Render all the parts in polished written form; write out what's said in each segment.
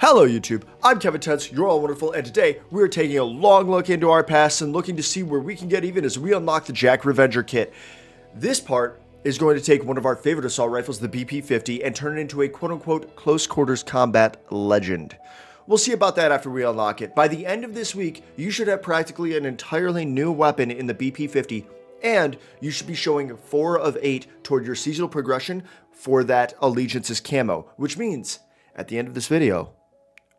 Hello YouTube, I'm Kevin Tuntz, you're all wonderful, and today we're taking a long look into our past and looking to see where we can get even as we unlock the Jack Revenger kit. This part is going to take one of our favorite assault rifles, the BP-50, and turn it into a quote-unquote close quarters combat legend. We'll see about that after we unlock it. By the end of this week, you should have practically an entirely new weapon in the BP-50, and you should be showing 4 of 8 toward your seasonal progression for that Allegiance's Camo, which means at the end of this video,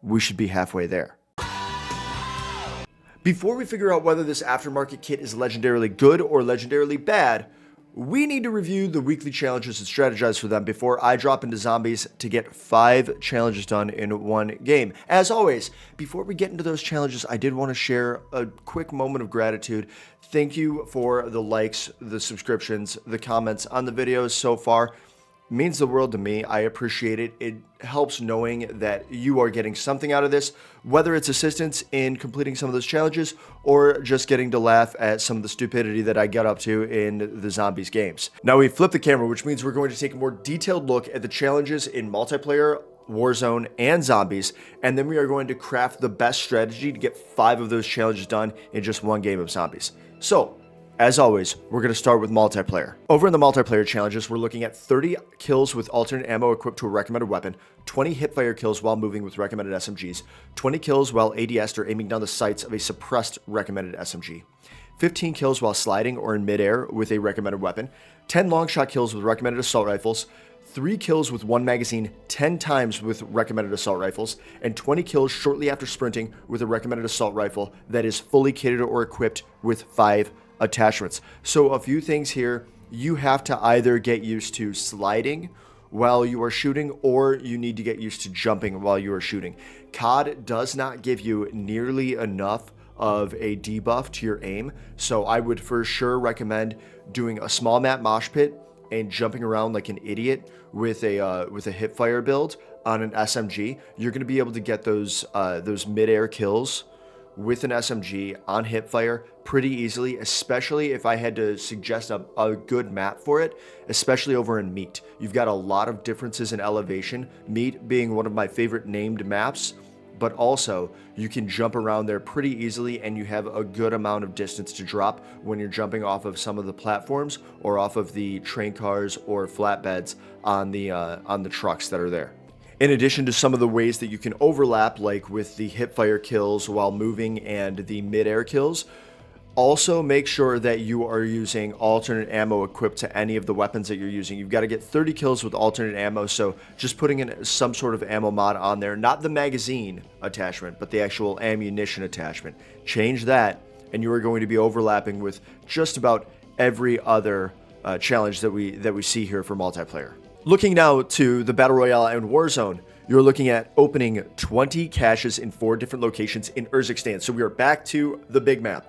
we should be halfway there. Before we figure out whether this aftermarket kit is legendarily good or legendarily bad, we need to review the weekly challenges and strategize for them before I drop into zombies to get 5 challenges done in one game. As always, before we get into those challenges, I did want to share a quick moment of gratitude. Thank you for the likes, the subscriptions, the comments on the videos so far. It means the world to me. I appreciate it. It helps knowing that you are getting something out of this, whether it's assistance in completing some of those challenges or just getting to laugh at some of the stupidity that I get up to in the zombies games. Now we flip the camera, which means we're going to take a more detailed look at the challenges in multiplayer, Warzone, and zombies, and then we are going to craft the best strategy to get 5 of those challenges done in just one game of zombies. So, as always, we're going to start with multiplayer. Over in the multiplayer challenges, we're looking at 30 kills with alternate ammo equipped to a recommended weapon, 20 hipfire kills while moving with recommended SMGs, 20 kills while ADS'd or aiming down the sights of a suppressed recommended SMG, 15 kills while sliding or in midair with a recommended weapon, 10 long shot kills with recommended assault rifles, 3 kills with 1 magazine 10 times with recommended assault rifles, and 20 kills shortly after sprinting with a recommended assault rifle that is fully kitted or equipped with 5 attachments. So a few things here. You have to either get used to sliding while you are shooting, or you need to get used to jumping while you are shooting. COD does not give you nearly enough of a debuff to your aim, so I would for sure recommend doing a small map mosh pit and jumping around like an idiot with a hipfire build on an SMG. You're going to be able to get those mid-air kills with an SMG on hipfire pretty easily, especially if I had to suggest a good map for it, especially over in Meat. You've got a lot of differences in elevation, Meat being one of my favorite named maps, but also you can jump around there pretty easily and you have a good amount of distance to drop when you're jumping off of some of the platforms or off of the train cars or flatbeds on the trucks that are there. In addition to some of the ways that you can overlap, like with the hipfire kills while moving and the mid-air kills, also make sure that you are using alternate ammo equipped to any of the weapons that you're using. You've got to get 30 kills with alternate ammo, so just putting in some sort of ammo mod on there, not the magazine attachment, but the actual ammunition attachment. Change that, and you are going to be overlapping with just about every other challenge that we see here for multiplayer. Looking now to the Battle Royale and Warzone, you're looking at opening 20 caches in 4 different locations in Urzikstan. So we are back to the big map.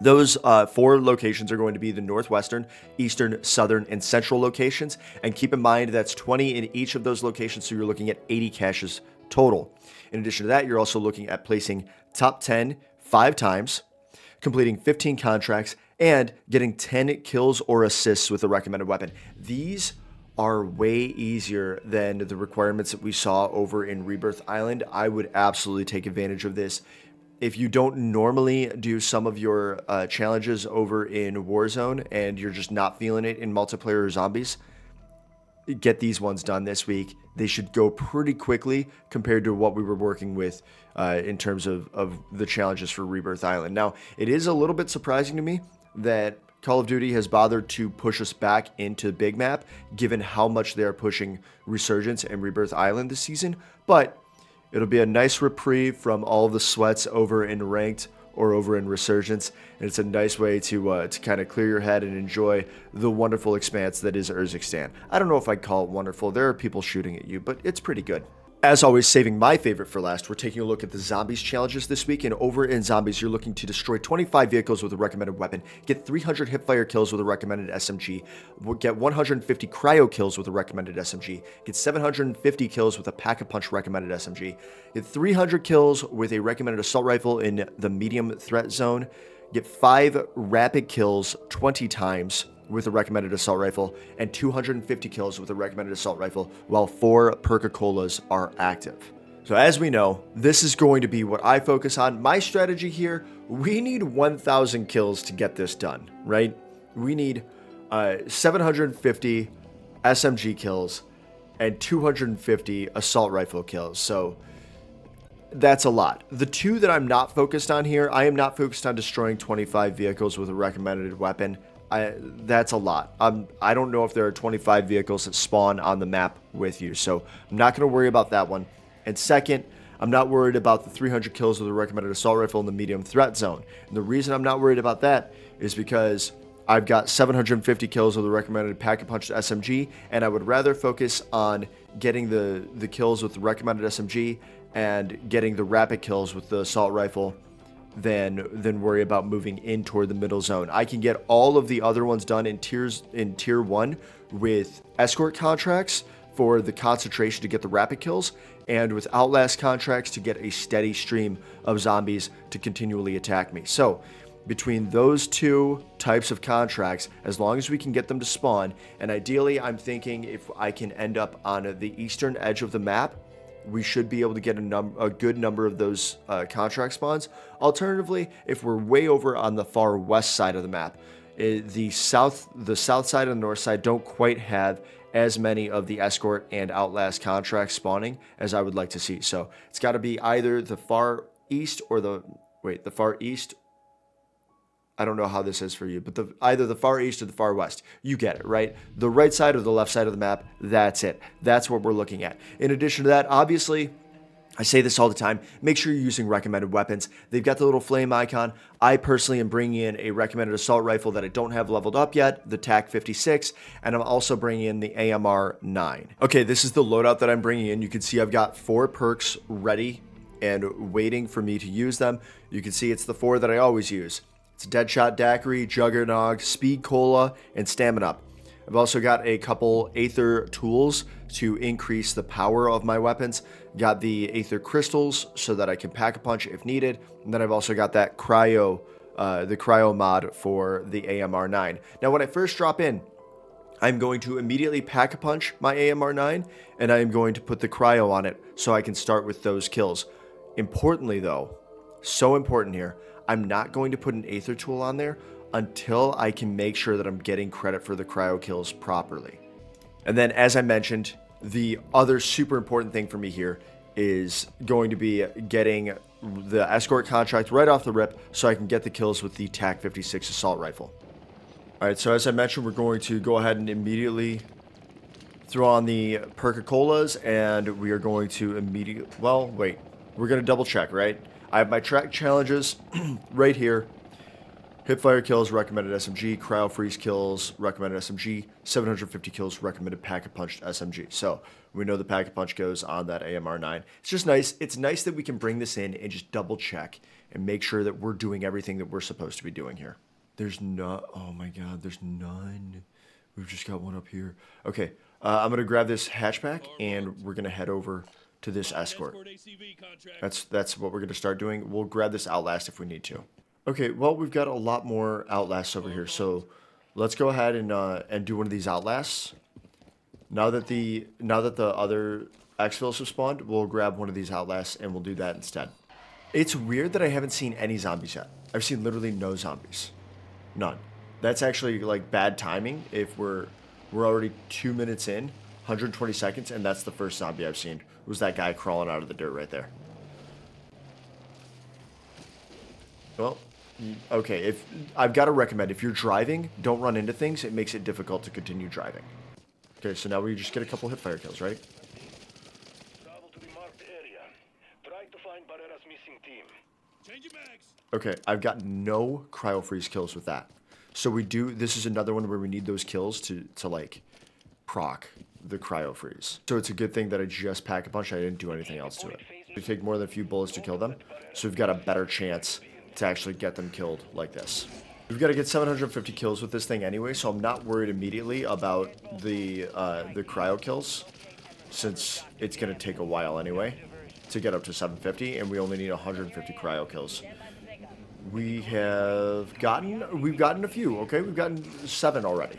Those 4 locations are going to be the northwestern, eastern, southern, and central locations. And keep in mind that's 20 in each of those locations, so you're looking at 80 caches total. In addition to that, you're also looking at placing top 10 5 times, completing 15 contracts, and getting 10 kills or assists with a recommended weapon. These are way easier than the requirements that we saw over in Rebirth Island. I would absolutely take advantage of this. If you don't normally do some of your challenges over in Warzone and you're just not feeling it in multiplayer or zombies, get these ones done this week. They should go pretty quickly compared to what we were working with in terms of the challenges for Rebirth Island. Now, it is a little bit surprising to me that Call of Duty has bothered to push us back into Big Map, given how much they are pushing Resurgence and Rebirth Island this season, but it'll be a nice reprieve from all of the sweats over in Ranked or over in Resurgence, and it's a nice way to kind of clear your head and enjoy the wonderful expanse that is Urzikstan. I don't know if I'd call it wonderful. There are people shooting at you, but it's pretty good. As always, saving my favorite for last, we're taking a look at the Zombies challenges this week, and over in Zombies, you're looking to destroy 25 vehicles with a recommended weapon, get 300 hipfire kills with a recommended SMG, get 150 cryo kills with a recommended SMG, get 750 kills with a pack-a-punch recommended SMG, get 300 kills with a recommended assault rifle in the medium threat zone, get 5 rapid kills 20 times with a recommended assault rifle, and 250 kills with a recommended assault rifle, while 4 Perca-Colas are active. So as we know, this is going to be what I focus on. My strategy here, we need 1,000 kills to get this done, right? We need 750 SMG kills and 250 assault rifle kills. So that's a lot. The two that I'm not focused on here, I am not focused on destroying 25 vehicles with a recommended weapon. That's a lot. I don't know if there are 25 vehicles that spawn on the map with you, so I'm not going to worry about that one. And second, I'm not worried about the 300 kills with a recommended assault rifle in the medium threat zone. And the reason I'm not worried about that is because I've got 750 kills with a recommended pack-a-punch SMG, and I would rather focus on getting the kills with the recommended SMG and getting the rapid kills with the assault rifle than worry about moving in toward the middle zone. I can get all of the other ones done in tier 1 with escort contracts for the concentration to get the rapid kills, and with outlast contracts to get a steady stream of zombies to continually attack me. So between those two types of contracts, as long as we can get them to spawn, and ideally I'm thinking if I can end up on the eastern edge of the map, we should be able to get a good number of those contract spawns. Alternatively, if we're way over on the far west side of the map, the south side and the north side don't quite have as many of the escort and outlast contracts spawning as I would like to see. So it's got to be either the far east or the far east. I don't know how this is for you, but either the far east or the far west. You get it, right? The right side or the left side of the map, that's it. That's what we're looking at. In addition to that, obviously, I say this all the time, make sure you're using recommended weapons. They've got the little flame icon. I personally am bringing in a recommended assault rifle that I don't have leveled up yet, the TAC 56, and I'm also bringing in the AMR 9. Okay, this is the loadout that I'm bringing in. You can see I've got 4 perks ready and waiting for me to use them. You can see it's the 4 that I always use. It's Deadshot Daiquiri, Juggernog, Speed Cola, and Stamina Up. I've also got a couple Aether tools to increase the power of my weapons. Got the Aether crystals so that I can pack a punch if needed. And then I've also got that cryo, the cryo mod for the AMR 9. Now when I first drop in, I'm going to immediately pack a punch my AMR 9, and I am going to put the cryo on it so I can start with those kills. Importantly though, so important here, I'm not going to put an Aether tool on there until I can make sure that I'm getting credit for the cryo kills properly. And then, as I mentioned, the other super important thing for me here is going to be getting the escort contract right off the rip so I can get the kills with the TAC 56 assault rifle. All right, so as I mentioned, we're going to go ahead and immediately throw on the Perca-Colas, and we are going to immediately, well, wait, we're going to double check, right? I have my track challenges right here. Hipfire kills, recommended SMG. Cryo freeze kills, recommended SMG. 750 kills, recommended pack-a-punched SMG. So we know the pack-a-punch goes on that AMR 9. It's just nice. It's nice that we can bring this in and just double check and make sure that we're doing everything that we're supposed to be doing here. There's not, oh my god, there's none. We've just got one up here. Okay, I'm going to grab this hatchback and we're going to head over to this escort. That's what we're going to start doing. We'll grab this outlast if we need to. Okay, well, we've got a lot more outlasts over here, so let's go ahead and do one of these outlasts. Now that the other exfils have spawned, we'll grab one of these outlasts and we'll do that instead. It's weird that I haven't seen any zombies yet. I've seen literally no zombies. None. That's actually like bad timing if we're already 2 minutes in, 120 seconds, and that's the first zombie I've seen. It was that guy crawling out of the dirt right there. Well, okay, if I've got to recommend, if you're driving, don't run into things. It makes it difficult to continue driving. Okay, so now we just get a couple hipfire kills, right? Travel to the marked area. Try to find Barrera's missing team. Change your bags. Okay, I've got no cryo freeze kills with that. So we do, this is another one where we need those kills to like proc the cryo freeze. So it's a good thing that I just pack a punch. I didn't do anything else to it. We take more than a few bullets to kill them, so we've got a better chance to actually get them killed like this. We've got to get 750 kills with this thing anyway, so I'm not worried immediately about the cryo kills, since it's going to take a while anyway to get up to 750, and we only need 150 cryo kills. We've gotten a few, okay? We've gotten 7 already.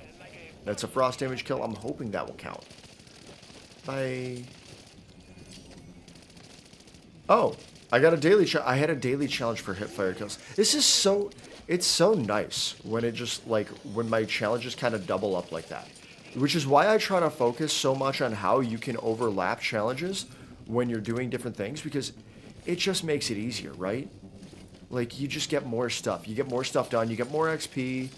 That's a frost damage kill. I'm hoping that will count. Bye. Oh, I got a daily I had a daily challenge for hipfire kills. This is so, it's so nice when it just like, when my challenges kind of double up like that. Which is why I try to focus so much on how you can overlap challenges when you're doing different things, because it just makes it easier, right? Like, you just get more stuff. You get more stuff done. You get more XP.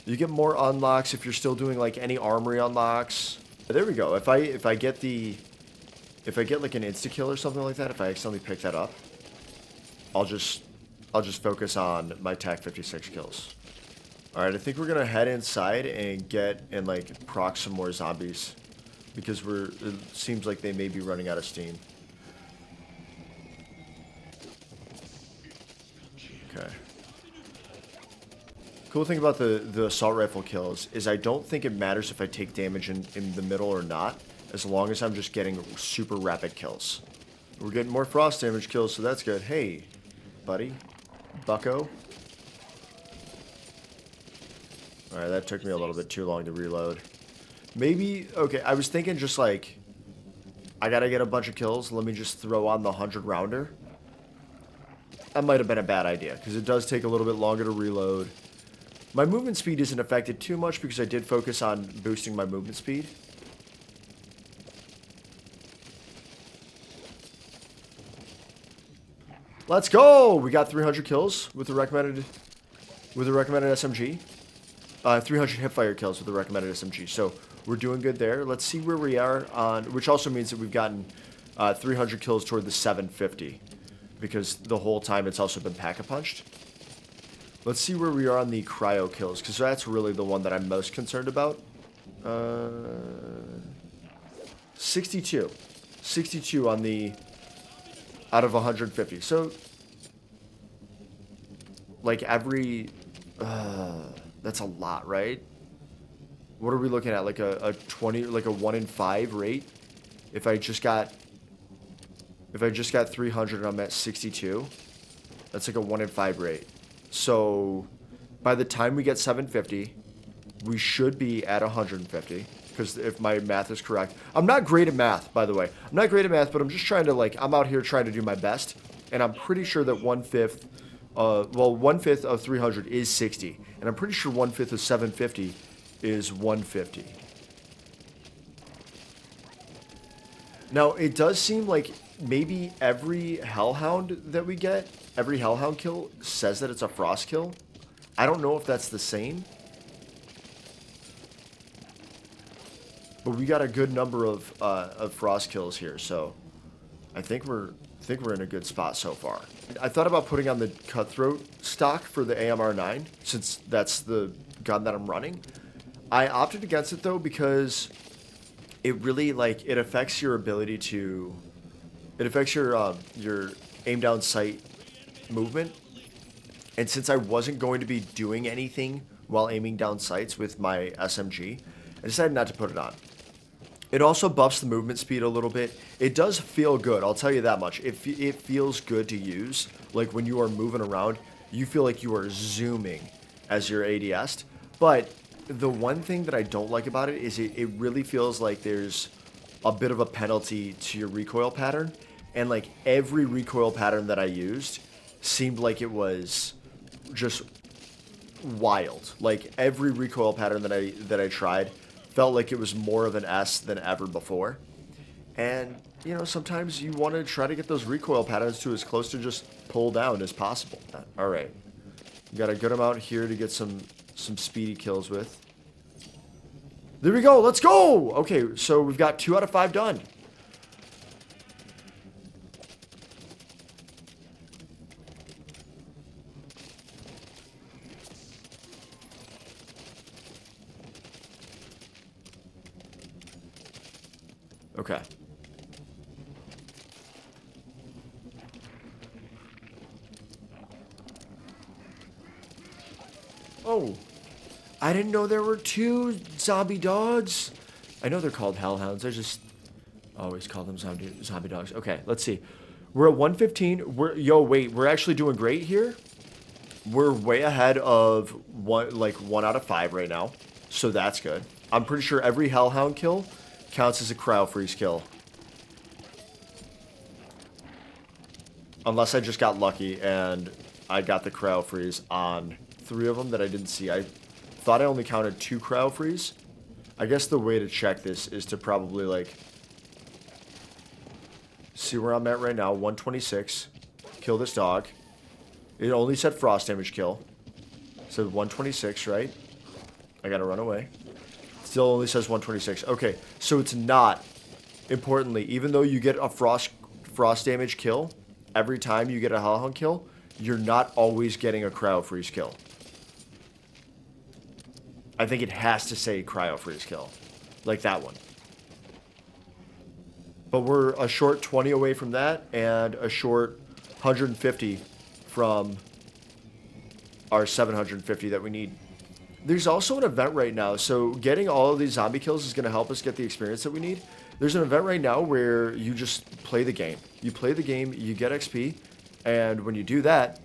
You get more unlocks if you're still doing, like, any armory unlocks. There we go. If I get like an insta-kill or something like that, if I accidentally pick that up, I'll just focus on my TAC 56 kills. Alright, I think we're gonna head inside and like proc some more zombies. Because it seems like they may be running out of steam. Okay. Cool thing about the assault rifle kills is I don't think it matters if I take damage in the middle or not, as long as I'm just getting super rapid kills. We're getting more frost damage kills, so that's good. Hey, buddy. Bucko. Alright, that took me a little bit too long to reload. Maybe, okay, I was thinking just like, I gotta get a bunch of kills, let me just throw on the 100 rounder. That might have been a bad idea, because it does take a little bit longer to reload. My movement speed isn't affected too much, because I did focus on boosting my movement speed. Let's go! We got 300 kills with the recommended SMG. 300 hipfire kills with the recommended SMG. So we're doing good there. Let's see where we are on, which also means that we've gotten 300 kills toward the 750, because the whole time it's also been pack-a-punched. Let's see where we are on the cryo kills, because that's really the one that I'm most concerned about. 62. 62 on the out of 150. So, like every, that's a lot, right? What are we looking at? Like a 20, like a 1 in 5 rate? If I just got 300 and I'm at 62, that's like a 1 in 5 rate. So, by the time we get 750, we should be at 150. Because if my math is correct. I'm not great at math, by the way. I'm not great at math, but I'm just trying to, like, I'm out here trying to do my best. And I'm pretty sure that 1/5, well, 1/5 of 300 is 60. And I'm pretty sure 1/5 of 750 is 150. Now, it does seem like maybe every Hellhound that we get, every Hellhound kill says that it's a Frost kill. I don't know if that's the same. But we got a good number of Frost kills here, so I think we're in a good spot so far. I thought about putting on the Cutthroat stock for the AMR9, since that's the gun that I'm running. I opted against it though because it really, like, it affects your ability to, it affects your aim down sight movement. And since I wasn't going to be doing anything while aiming down sights with my SMG, I decided not to put it on. It also buffs the movement speed a little bit. It does feel good, I'll tell you that much. It feels good to use. Like when you are moving around, you feel like you are zooming as you're ADS'd. But the one thing that I don't like about it is it really feels like there's a bit of a penalty to your recoil pattern. And like every recoil pattern that I used seemed like it was just wild. Like every recoil pattern that I tried felt like it was more of an S than ever before. And, you know, sometimes you want to try to get those recoil patterns to as close to just pull down as possible. Alright. Got a good amount here to get some speedy kills with. There we go, let's go! Okay, so we've got 2 out of 5 done. Okay. Oh. I didn't know there were 2 zombie dogs. I know they're called hellhounds. I just always call them zombie dogs. Okay, let's see. We're at 115. We're actually doing great here. We're way ahead of 1 out of 5 right now. So that's good. I'm pretty sure every hellhound kill counts as a cryo freeze kill. Unless I just got lucky and I got the cryo freeze on 3 of them that I didn't see. I thought I only counted 2 cryo freeze. I guess the way to check this is to probably, like, see where I'm at right now. 126. Kill this dog. It only said frost damage kill. It said 126, right? I gotta run away. Still only says 126. Okay, so it's not, importantly, even though you get a frost damage kill, every time you get a hellhound kill, you're not always getting a cryo freeze kill. I think it has to say cryo freeze kill. Like that one. But we're a short 20 away from that, and a short 150 from our 750 that we need. There's also an event right now, so getting all of these zombie kills is going to help us get the experience that we need. There's an event right now where you just play the game. You play the game, you get XP, and when you do that,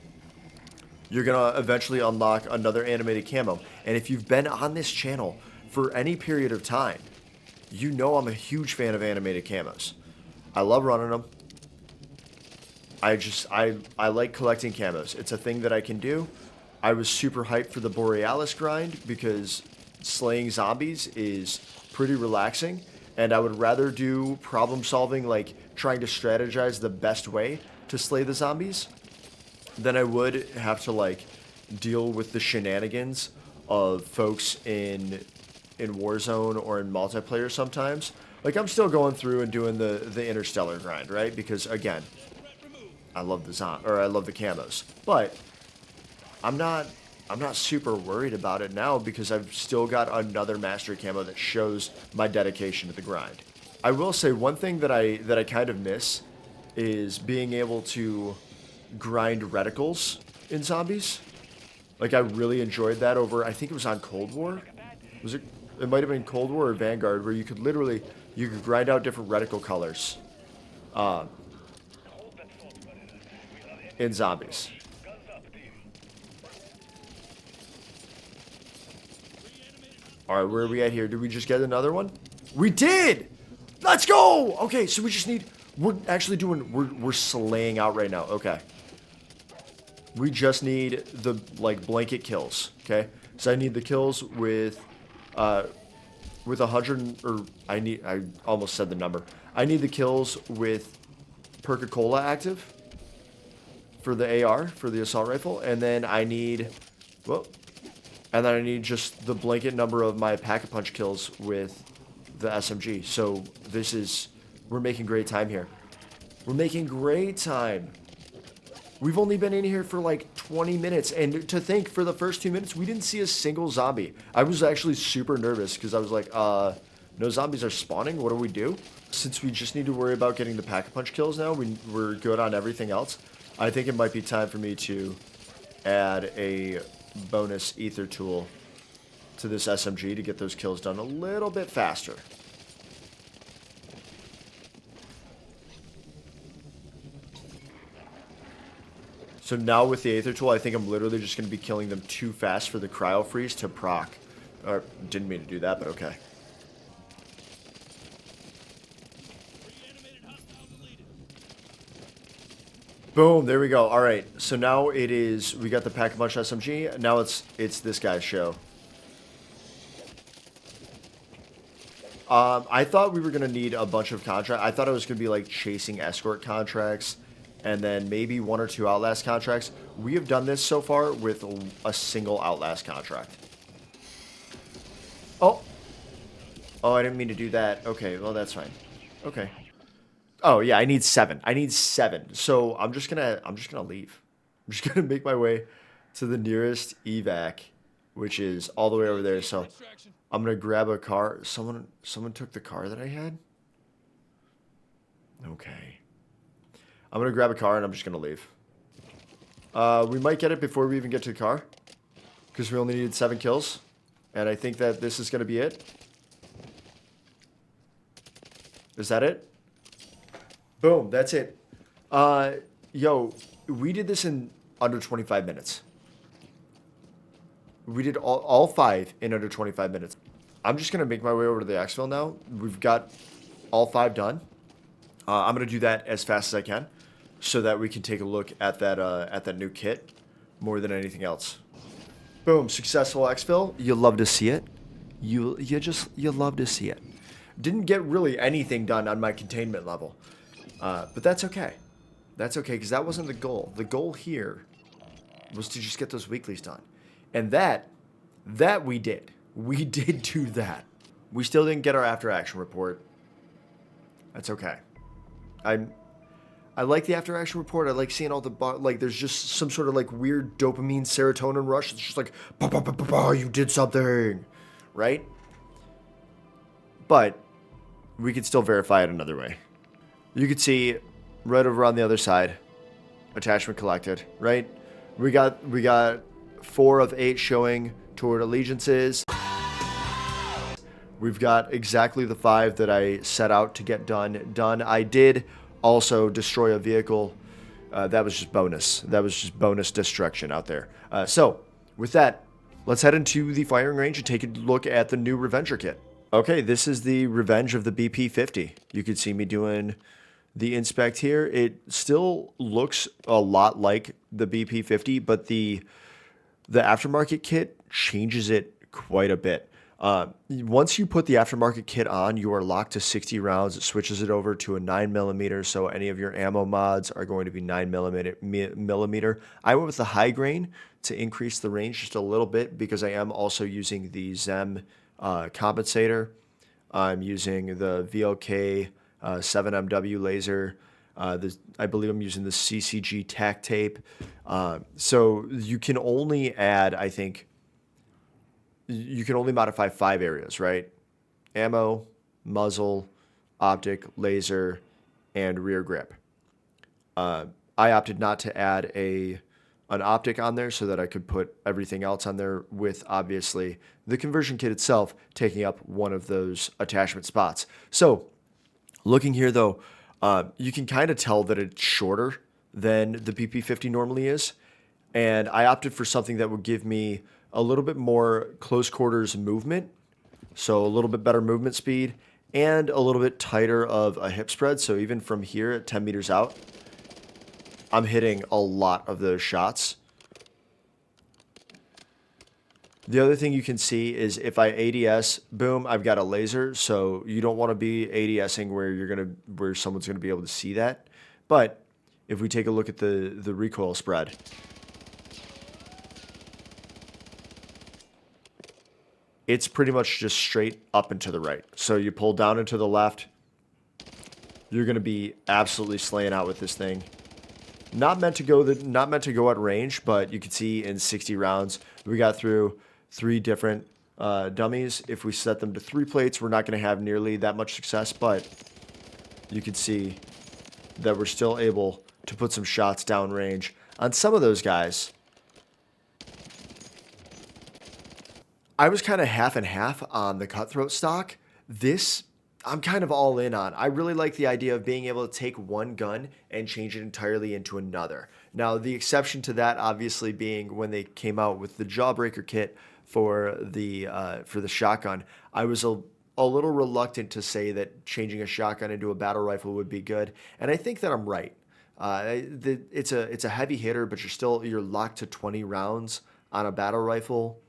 you're going to eventually unlock another animated camo. And if you've been on this channel for any period of time, you know I'm a huge fan of animated camos. I love running them. I like collecting camos. It's a thing that I can do. I was super hyped for the Borealis grind because slaying zombies is pretty relaxing, and I would rather do problem solving, like trying to strategize the best way to slay the zombies, than I would have to like deal with the shenanigans of folks in Warzone or in multiplayer sometimes. Like, I'm still going through and doing the Interstellar grind, right? Because again, I love the camos, but I'm not super worried about it now because I've still got another mastery camo that shows my dedication to the grind. I will say one thing that I kind of miss is being able to grind reticles in zombies. Like, I really enjoyed that over, I think it was on Cold War. It might have been Cold War or Vanguard, where you could grind out different reticle colors in zombies. Alright, where are we at here? Did we just get another one? We did! Let's go! Okay, so we're slaying out right now. Okay. We just need the, like, blanket kills. Okay? So I need the kills with 100, or I almost said the number. I need the kills with Perca-Cola active for the AR, for the assault rifle, and then I need, just the blanket number of my Pack-a-Punch kills with the SMG. So we're making great time here. We're making great time. We've only been in here for like 20 minutes, and to think, for the first 2 minutes, we didn't see a single zombie. I was actually super nervous because I was like, no zombies are spawning. What do we do? Since we just need to worry about getting the Pack-a-Punch kills now, we're good on everything else. I think it might be time for me to add a bonus ether tool to this SMG to get those kills done a little bit faster. So now with the Aether tool, I think I'm literally just going to be killing them too fast for the cryo freeze to proc. Or, didn't mean to do that, but okay. Boom, there we go. All right, so now we got the Pack-a-Punch SMG. Now it's this guy's show. I thought we were going to need a bunch of contracts. I thought it was going to be like chasing escort contracts, and then maybe 1 or 2 Outlast contracts. We have done this so far with a single Outlast contract. Oh, I didn't mean to do that. Okay, well, that's fine. Okay. Oh, yeah, I need 7. So I'm just gonna leave. I'm just gonna make my way to the nearest evac, which is all the way over there. So I'm gonna grab a car. Someone took the car that I had? Okay. I'm going to grab a car and I'm just going to leave. We might get it before we even get to the car, because we only needed 7 kills. And I think that this is going to be it. Is that it? Boom, that's it. Yo, we did this in under 25 minutes. We did all 5 in under 25 minutes. I'm just going to make my way over to the exfil now. We've got all 5 done. I'm going to do that as fast as I can. so that we can take a look at that new kit more than anything else. Boom, successful exfil. You love to see it. You love to see it. Didn't get really anything done on my containment level, but that's okay. That's okay, because that wasn't the goal. The goal here was to just get those weeklies done, and that we did. We did do that. We still didn't get our after action report. That's okay. I like the after action report. I like seeing all the like. There's just some sort of like weird dopamine serotonin rush. It's just like, bah, bah, bah, bah, bah, you did something, right? But we could still verify it another way. You could see right over on the other side, attachment collected. Right? We got 4 of 8 showing toward allegiances. We've got exactly the 5 that I set out to get done. I did also destroy a vehicle. That was just bonus. That was just bonus destruction out there. So with that, let's head into the firing range and take a look at the new Revenger kit. Okay, this is the Revenge of the BP-50. You can see me doing the inspect here. It still looks a lot like the BP-50, but the aftermarket kit changes it quite a bit. Once you put the aftermarket kit on, you are locked to 60 rounds. It switches it over to a 9mm, so any of your ammo mods are going to be 9mm. I went with the high grain to increase the range just a little bit because I am also using the Zem compensator. I'm using the VLK 7MW laser. I believe I'm using the CCG tack tape. So you can only add, I think, you can only modify 5 areas, right? Ammo, muzzle, optic, laser, and rear grip. I opted not to add an optic on there so that I could put everything else on there, with obviously the conversion kit itself taking up one of those attachment spots. So looking here though, you can kind of tell that it's shorter than the BP-50 normally is. And I opted for something that would give me a little bit more close quarters movement, so a little bit better movement speed, and a little bit tighter of a hip spread. So even from here at 10 meters out, I'm hitting a lot of those shots. The other thing you can see is if I ADS, boom, I've got a laser. So you don't want to be ADSing where someone's gonna be able to see that. But if we take a look at the recoil spread, it's pretty much just straight up and to the right. So you pull down and to the left, you're going to be absolutely slaying out with this thing. Not meant to go at range, but you can see in 60 rounds, we got through 3 different dummies. If we set them to 3 plates, we're not going to have nearly that much success, but you can see that we're still able to put some shots down range on some of those guys. I was kind of half and half on the cutthroat stock. This, I'm kind of all in on. I really like the idea of being able to take one gun and change it entirely into another. Now, the exception to that obviously being when they came out with the Jawbreaker kit for the shotgun. I was a little reluctant to say that changing a shotgun into a battle rifle would be good, and I think that I'm right. It's a heavy hitter, but you're locked to 20 rounds on a battle rifle.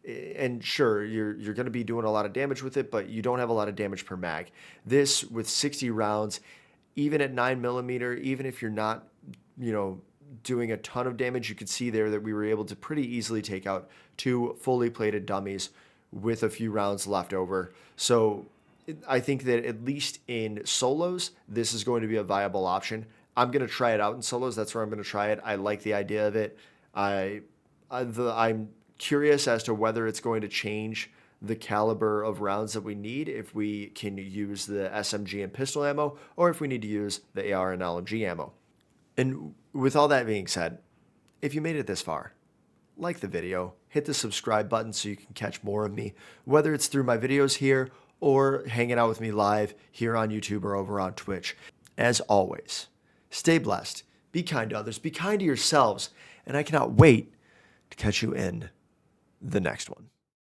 And sure, you're going to be doing a lot of damage with it, but you don't have a lot of damage per mag. This, with 60 rounds, even at 9mm, even if you're not, doing a ton of damage, you could see there that we were able to pretty easily take out 2 fully plated dummies with a few rounds left over. So I think that at least in solos, this is going to be a viable option. I'm going to try it out in solos. That's where I'm going to try it. I like the idea of it. I'm curious as to whether it's going to change the caliber of rounds that we need, if we can use the SMG and pistol ammo, or if we need to use the AR and LMG ammo. And with all that being said, if you made it this far, like the video, hit the subscribe button so you can catch more of me, whether it's through my videos here or hanging out with me live here on YouTube or over on Twitch. As always, stay blessed, be kind to others, be kind to yourselves, and I cannot wait to catch you in the next one.